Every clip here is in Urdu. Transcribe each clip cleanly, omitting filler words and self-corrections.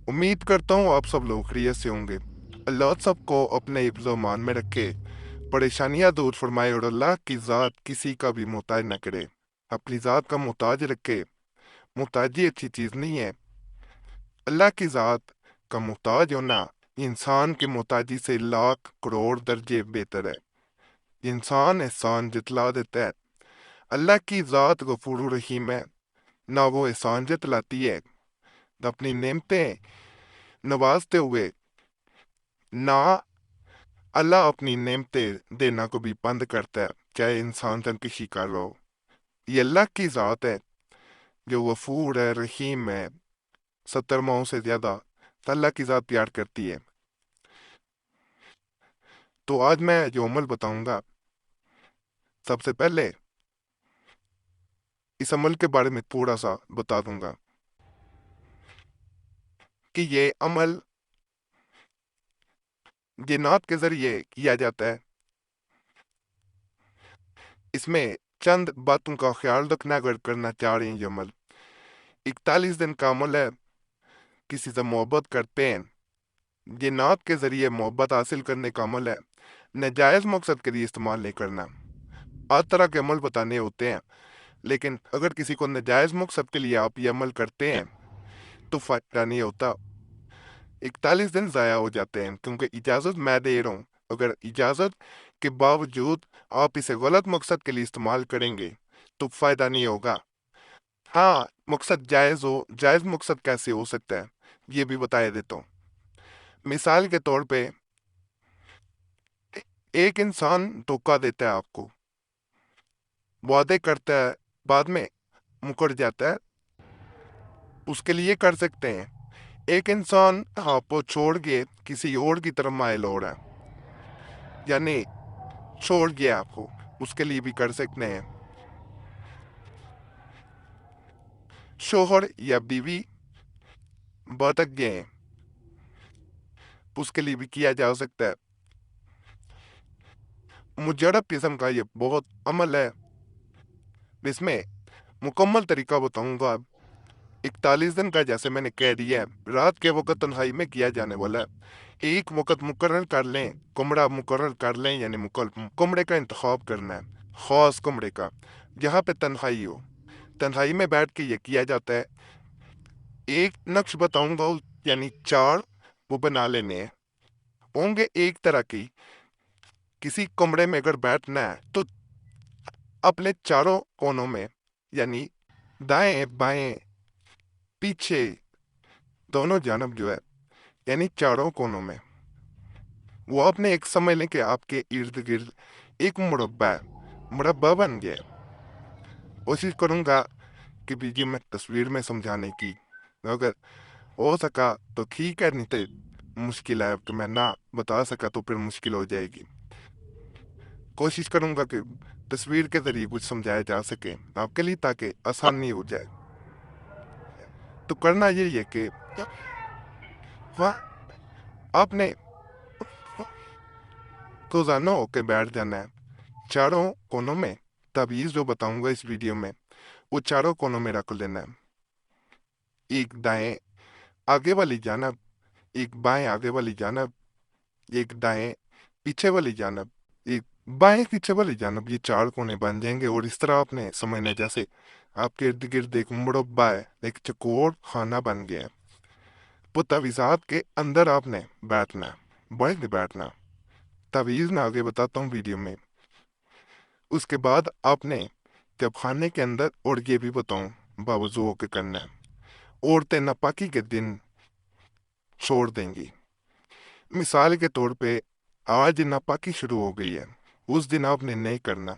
امید کرتا ہوں آپ سب لوگ خیریت سے ہوں گے۔ اللہ سب کو اپنے حفظ و امان میں رکھے، پریشانیاں دور فرمائے اور اللہ کی ذات کسی کا بھی محتاج نہ کرے، اپنی ذات کا محتاج رکھے۔ محتاجی اچھی چیز نہیں ہے۔ اللہ کی ذات کا محتاج ہونا انسان کی محتاجی سے لاکھ کروڑ درجے بہتر ہے۔ انسان احسان جتلا دیتا ہے، اللہ کی ذات غفور الرحیم ہے، نہ وہ احسان جتلاتی ہے، اپنی نعمتیں نوازتے ہوئے نہ اللہ اپنی نعمتیں دینا کو بھی بند کرتا ہے، چاہے انسان تن کی شکار ہو۔ یہ اللہ کی ذات ہے جو غفور ہے، رحیم ہے، 70 ماؤں سے زیادہ تو اللہ کی ذات پیار کرتی ہے۔ تو آج میں جو عمل بتاؤں گا، سب سے پہلے اس عمل کے بارے میں تھوڑا سا بتا دوں گا کہ یہ عمل جنات کے ذریعے کیا جاتا ہے۔ اس میں چند باتوں کا خیال رکھنا اگر کرنا چاہ رہے ہیں۔ یہ عمل 41 دن کا عمل ہے۔ کسی سے محبت کرتے ہیں، جنات کے ذریعے محبت حاصل کرنے کا عمل ہے۔ ناجائز مقصد کے لیے استعمال نہیں کرنا۔ ہر طرح کے عمل بتانے ہوتے ہیں، لیکن اگر کسی کو ناجائز مقصد کے لیے آپ یہ عمل کرتے ہیں تو فائدہ نہیں ہوتا۔ 41 دن ضائع ہو جاتے ہیں، کیونکہ اجازت میں دے رہا ہوں۔ اگر اجازت کے باوجود آپ اسے غلط مقصد کے لیے استعمال کریں گے تو فائدہ نہیں ہوگا۔ ہاں، مقصد جائز ہو، جائز مقصد کیسے ہو سکتا ہے یہ بھی بتا دیتا ہوں۔ مثال کے طور پہ ایک انسان دھوکہ دیتا ہے آپ کو، وعدے کرتا ہے، بعد میں مکر جاتا ہے، اس کے لیے کر سکتے ہیں۔ ایک انسان آپ کو چھوڑ کے کسی اور کی طرف مائل ہو رہا ہے، یعنی چھوڑ گیا آپ کو، اس کے لیے بھی کر سکتے ہیں۔ شوہر یا بیوی بھٹک گئے ہیں، اس کے لیے بھی کیا جا سکتا ہے۔ مجرب قسم کا یہ بہت عمل ہے، اس میں مکمل طریقہ بتاؤں گا۔ 41 دن کا جیسے میں نے کہہ دیا ہے، رات کے وقت تنہائی میں کیا جانے والا ہے۔ ایک وقت مقرر کر لیں، کمرہ مقرر کر لیں، یعنی کمرے کا انتخاب کرنا ہے، خاص کمرے کا جہاں پہ تنہائی ہو۔ تنہائی میں بیٹھ کے یہ کیا جاتا ہے۔ ایک نقش بتاؤں گا، یعنی 4 وہ بنا لینے ہیں، ہوں گے ایک طرح کی۔ کسی کمرے میں اگر بیٹھنا ہے تو اپنے چاروں کونوں میں، یعنی دائیں بائیں پیچھے دونوں جانب جو ہے، یعنی چاروں کونوں میں، وہ اپنے ایک سمجھ لیں کہ آپ کے ارد گرد ایک مربع بن گیا۔ کوشش کروں گا کہ ویڈیو میں تصویر میں سمجھانے کی، اگر ہو سکا تو ٹھیک ہے، نہیں تو مشکل ہے کہ میں نہ بتا سکا تو پھر مشکل ہو جائے گی۔ کوشش کروں گا کہ تصویر کے ذریعے کچھ سمجھایا جا سکے آپ کے لیے، تاکہ آسانی ہو جائے۔ تو کرنا یہی ہے کہ آپ نے روزانہ ہو کے بیٹھ جانا ہے چاروں کونوں میں۔ تعویذ جو بتاؤں گا اس ویڈیو میں، وہ چاروں کونوں میں رکھ لینا ہے۔ ایک دائیں آگے والی جانب، ایک بائیں آگے والی جانب، ایک دائیں پیچھے والی جانب، ایک بائیں پیچھے والی جانب۔ یہ 4 کونے بن جائیں گے، اور اس طرح آپ نے سمجھنا جیسے آپ کے ارد گرد ایک مربع ہے، ایک چکور خانہ بن گیا ہے۔ وہ تعویذات کے اندر آپ نے بیٹھنا ہے، بیٹھ کے بیٹھنا۔ تعویذ میں آگے بتاتا ہوں ویڈیو میں۔ اس کے بعد آپ نے جب خانے کے اندر، اور یہ بھی بتاؤں باوضو ہو کے کرنا ہے، عورتیں ناپاکی کے دن چھوڑ دیں گی۔ مثال کے طور پہ آج ناپاکی شروع ہو گئی ہے، اس دن آپ نے نہیں کرنا،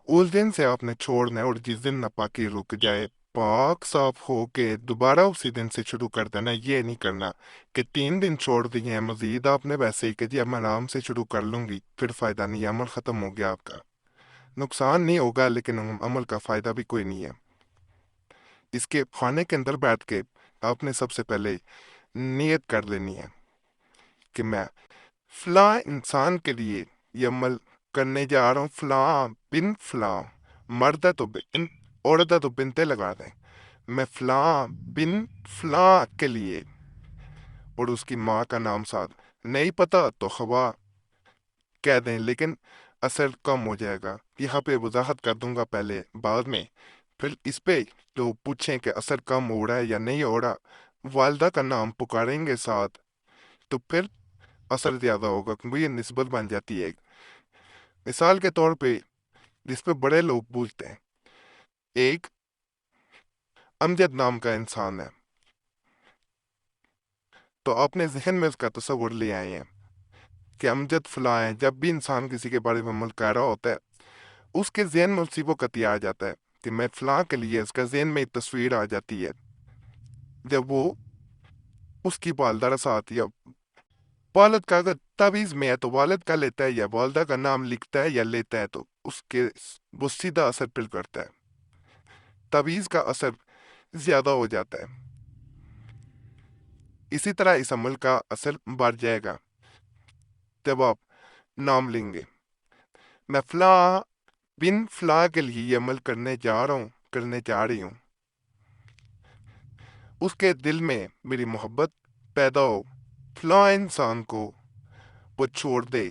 اس دن سے آپ نے چھوڑنا ہے، اور جس دن ناپاکی رک جائے، پاک صاف ہو کے دوبارہ اسی دن سے شروع کر دینا۔ یہ نہیں کرنا کہ 3 دن چھوڑ دیے ہیں مزید آپ نے، ویسے ہی کہ جی اب میں آرام سے شروع کر لوں گی، پھر فائدہ نہیں ہے، عمل ختم ہو گیا آپ کا۔ نقصان نہیں ہوگا، لیکن عمل کا فائدہ بھی کوئی نہیں ہے۔ اس کے خانے کے اندر بیٹھ کے آپ نے سب سے پہلے نیت کر لینی ہے کہ میں فلاں انسان کے لیے یہ عمل کرنے جا رہا ہوں، فلاں بن فلاں، مرد ہے تو بن، عورت ہے تو بنتے لگا دیں، میں فلاں بن فلاں کے لیے اور اس کی ماں کا نام ساتھ، نہیں پتا تو خوا کہہ دیں، لیکن اثر کم ہو جائے گا۔ یہاں پہ وضاحت کر دوں گا پہلے، بعد میں پھر اس پہ جو پوچھیں کہ اثر کم ہو رہا ہے یا نہیں ہو رہا، والدہ کا نام پکاریں گے ساتھ تو پھر اثر زیادہ ہوگا، کیونکہ یہ نسبت بن جاتی ہے۔ مثال کے طور پہ جس پہ بڑے لوگ بولتے ہیں، ایک امجد نام کا انسان ہے، تو اپنے ذہن میں اس کا تصور لے آئے ہیں کہ امجد فلاں ہے۔ جب بھی انسان کسی کے بارے میں عمل کر رہا ہوتا ہے، اس کے ذہن میں اسی وقت یہ آ جاتا ہے کہ میں فلاں کے لیے، اس کا ذہن میں ایک تصویر آ جاتی ہے۔ جب وہ اس کی والدہ ساتھ یا والد کا اگر تعویذ میں ہے تو والد کا لیتا ہے، یا والدہ کا نام لکھتا ہے یا لیتا ہے، تو اس کے وہ سیدھا اثر پھر کرتا ہے، تعویذ کا اثر زیادہ ہو جاتا ہے۔ اسی طرح اس عمل کا اثر بڑھ جائے گا جب آپ نام لیں گے، میں فلاں بن فلاں کے لیے یہ عمل کرنے جا رہا ہوں، کرنے جا رہی ہوں، اس کے دل میں میری محبت پیدا ہو، فلاں انسان کو وہ چھوڑ دے،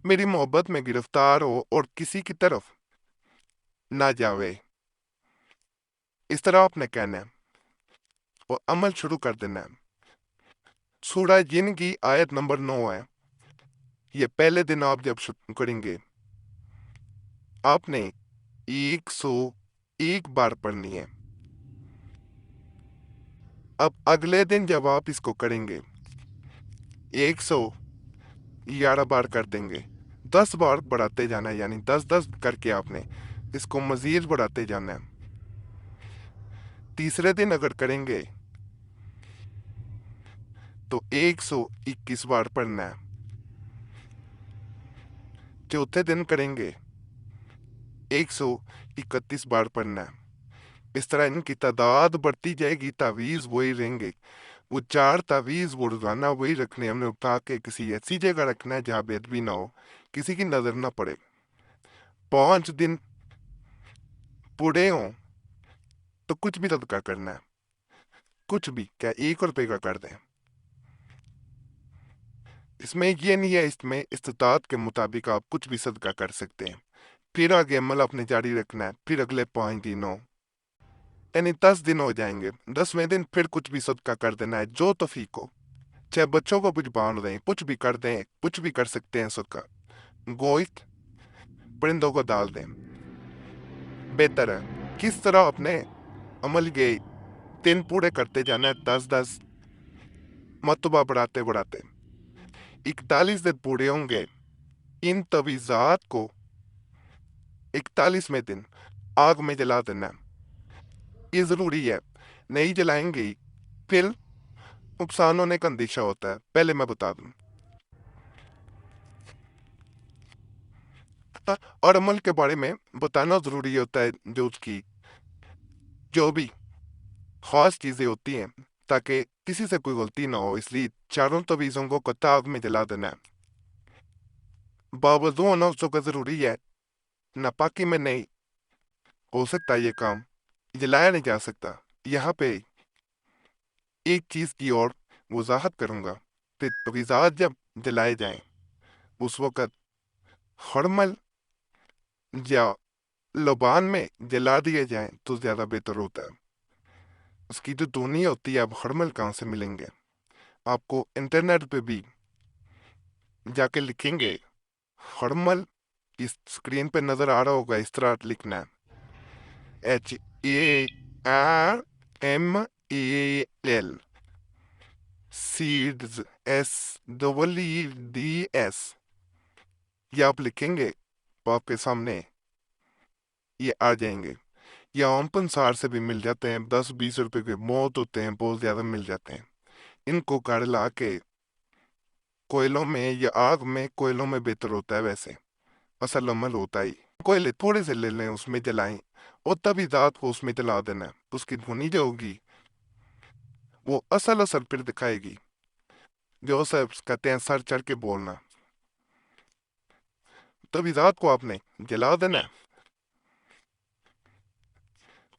میری محبت میں گرفتار ہو اور کسی کی طرف نہ جاوے۔ اس طرح آپ نے کہنا ہے اور عمل شروع کر دینا ہے۔ سورہ جن کی آیت نمبر 9 ہے، یہ پہلے دن آپ جب شروع کریں گے، آپ نے 101 بار پڑھنی ہے۔ اب اگلے دن جب آپ اس کو کریں گے، 111 بار کر دیں گے، 10 بار بڑھاتے جانا ہے، یعنی 10 کر کے آپ نے اس کو مزید بڑھاتے جانا ہے۔ تیسرے دن اگر کریں گے تو 121 بار پڑھنا ہے۔ چوتھے دن کریں گے 131 بار پڑھنا ہے۔ اس طرح ان کی تعداد بڑھتی جائے گی، تعویذ وہی رہیں گے، وہ 4 تعویذ وہ روزانہ وہی رکھنے، ہم نے اٹھا کے کسی ایسی جگہ رکھنا ہے جہاں بے ادبی نہ ہو، کسی کی نظر نہ پڑے۔ 5 دن پورے ہوں تو کچھ بھی صدقہ کرنا ہے، کچھ بھی، کیا 1 روپے کا کر دیں۔ اس میں یہ نہیں ہے، اس میں استطاعت کے مطابق آپ کچھ بھی صدقہ کر سکتے ہیں۔ پھر آگے عمل اپنے جاری رکھنا ہے، پھر اگلے 5 دنوں، یعنی 10 دن ہو جائیں گے، 10ویں دن پھر کچھ بھی صدقہ کر دینا ہے، جو توفیق ہو، چاہے بچوں کو کچھ باندھ دیں، کچھ بھی کر دیں، کچھ بھی کر سکتے ہیں صدقہ، گوشت پرندوں کو ڈال دیں، بہتر ہے۔ کس طرح اپنے عمل کے دن پورے کرتے جانا ہے، 10 مرتبہ بڑھاتے بڑھاتے 41 دن پورے ہوں گے۔ ان تویزات کو 41ویں دن آگ میں جلا دینا ہے، یہ ضروری ہے، نہیں جلائیں گے پھر نقصان ہونے کا اندیشہ ہوتا ہے۔ پہلے میں بتا دوں، اور عمل کے بارے میں بتانا ضروری ہوتا ہے، جو اس کی جو بھی خاص چیزیں ہوتی ہیں، تاکہ کسی سے کوئی غلطی نہ ہو، اس لیے چاروں تویزوں کو قطع آگ میں جلا دینا ہے۔ باوضو ہونا اس کا ضروری ہے، ناپاکی میں نہیں ہو سکتا یہ کام، جلایا نہیں جا سکتا۔ یہاں پہ ایک چیز کی اور وضاحت کروں گا کہ تویزات جب جلائے جائیں، اس وقت خرمل یا لبان میں جلا دیے جائیں تو زیادہ بہتر ہوتا ہے۔ اس کی جو دھنی ہوتی ہے، اب خرمل کہاں سے ملیں گے؟ آپ کو انٹرنیٹ پہ بھی جا کے لکھیں گے، خرمل اس اسکرین پہ نظر آ رہا ہوگا، اس طرح لکھنا ہے، HARMEL سیڈز، SEEDS، یہ آپ لکھیں گے تو آپ کے سامنے یہ آ جائیں گے۔ یہ عام پنسار سے بھی مل جاتے ہیں، 10-20 روپے کے بہت ہوتے ہیں، بہت زیادہ مل جاتے ہیں۔ ان کو گھر لا کے کوئلوں میں یا آگ میں، کوئلوں میں بہتر ہوتا ہے، ویسے اصل عمل ہوتا ہی کوئلے تھوڑے سے لے لیں، اس میں جلائیں، اور تبھی ذات کو اس میں جلا دینا ہے، اس کی دھنی جو ہوگی وہ اصل اثر پھر دکھائے گی، جو سب کہتے ہیں سر چڑھ کے بولنا، تبھی ذات کو آپ نے جلا دینا ہے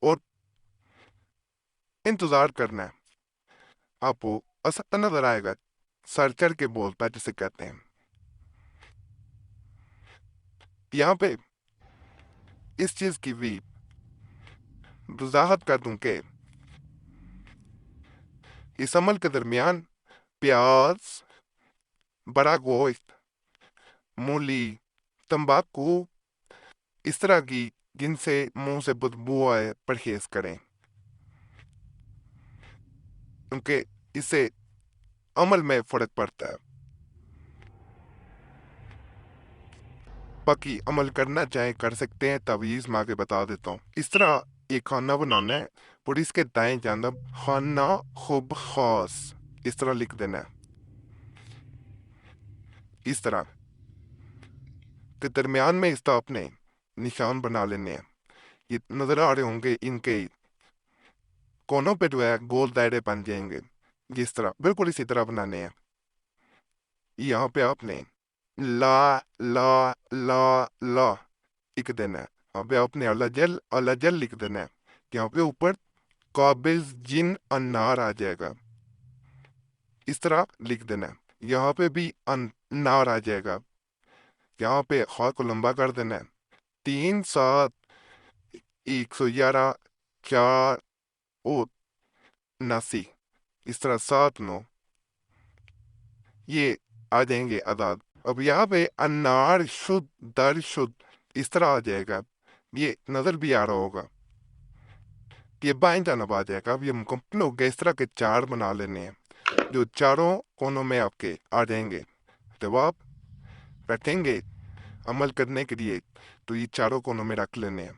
اور انتظار کرنا ہے۔ آپ کو اسکتا نظر آئے گا، سر چڑھ کے بولتا جسے کہتے ہیں۔ یہاں پہ اس چیز کی بھی وضاحت کر دوں کہ اس عمل کے درمیان پیاز، بڑا گوشت، مولی، تمباکو، اس طرح کی جن سے منہ سے بدبو آئے پرہیز کریں، کیونکہ اس سے عمل میں فرق پڑتا ہے۔ باقی عمل کرنا چاہیں کر سکتے ہیں، تعویذ میں آگے بتا دیتا ہوں۔ اس طرح ایک کھانا بنانا ہے اور اس کے دائیں جانب کھانا خوب خاص اس طرح لکھ دینا ہے، اس طرح کہ درمیان میں اس طرح اپنے نشان بنا لینے ہیں۔ یہ نظر آ رہے ہوں گے، ان کے کونوں پہ جو ہے گول دائرے بن جائیں گے، جس طرح بالکل اسی طرح بنانے ہیں۔ یہاں پہ آپ نے لا لا لا لا لکھ دینا ہے، یہاں پہ آپ نے اللہ جل لکھ دینا ہے، یہاں پہ اوپر قابض جن انار آ جائے گا، اس طرح لکھ دینا ہے۔ یہاں پہ بھی انار آ جائے گا، یہاں پہ خواہ کو لمبا کر دینا ہے، 3 7 111 4 اور 79، اس طرح 7 9 یہ آ جائیں گے اعداد۔ اب یہاں پہ انار شد در شد اس طرح آ جائے گا، یہ نظر بھی آ رہا ہوگا، یہ بائیں جانب آ جائے گا۔ اب یہ مکمل ہو گیا، اس طرح کے 4 بنا لینے ہیں جو چاروں کونوں میں آپ کے آ جائیں گے۔ جب آپ بیٹھیں گے عمل کرنے کے لیے تو یہ چاروں کونوں میں رکھ لینے ہیں،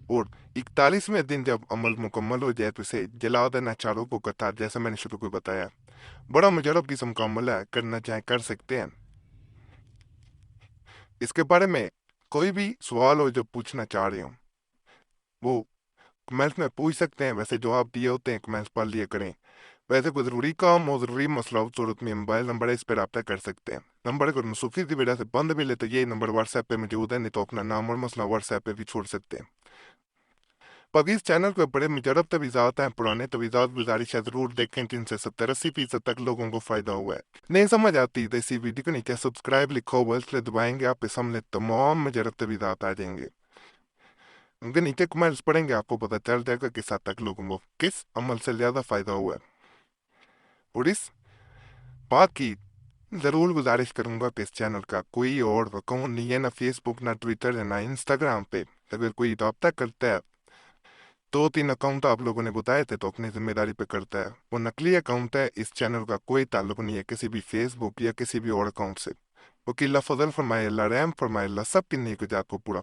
اور 41ویں دن جب عمل مکمل ہو جائے تو اسے جلا دینا چاروں کو اکٹھا، جیسا میں نے شروع کو بتایا۔ بڑا مجرب قسم کا عمل ہے، کرنا چاہیں کر سکتے ہیں۔ اس کے بارے میں کوئی بھی سوال ہو جو پوچھنا چاہ رہے ہوں وہ کمنٹس میں پوچھ سکتے ہیں، ویسے جواب دیے ہوتے ہیں، کمنٹس پڑھ لیا کریں۔ ویسے کوئی ضروری کام ہو، ضروری مسئلہ ہو، صورت میں موبائل نمبر ہے، اس پہ رابطہ کر سکتے ہیں۔ نمبر اگر منسوخی کی وجہ سے بند ملے تو یہ نمبر واٹس ایپ پہ موجود ہے، نہیں تو اپنا نام اور مسئلہ واٹس ایپ پہ بھی چھوڑ سکتے ہیں۔ باقی اس چینل کو بڑے مجرب تویزات ہیں، پرانے تویزات گزارش ہے ضرور دیکھیں، جن سے 70-80% تک لوگوں کو فائدہ ہوا ہے۔ نہیں سمجھ آتی تو اسی ویڈیو کے نیچے سبسکرائب لکھو ہوا، اس لیے دبائیں گے، آپ کے سامنے تمام مجرب تویزات آ جائیں گے۔ ان کے نیچے کمنٹس پڑھیں گے، آپ کو پتہ چل جائے گا کس حد تک لوگوں کو کس عمل سے زیادہ فائدہ ہوا ہے۔ اور اس بات کی ضرور گزارش کروں گا کہ اس چینل کا کوئی اور اکاؤنٹ نہیں ہے، نہ فیس بک، نہ ٹویٹر، نہ انسٹاگرام پہ۔ اگر کوئی رابطہ کرتا ہے 2-3 اکاؤنٹ آپ لوگوں نے بتائے تھے تو اپنی ذمہ داری پہ کرتا ہے، وہ نقلی اکاؤنٹ ہے، اس چینل کا کوئی تعلق نہیں ہے کسی بھی فیس بک یا کسی بھی اور اکاؤنٹ سے۔ وکیل اللہ فضل فرمائے، اللہ رحم فرمائے، اللہ سب کی نیک جات کو پورا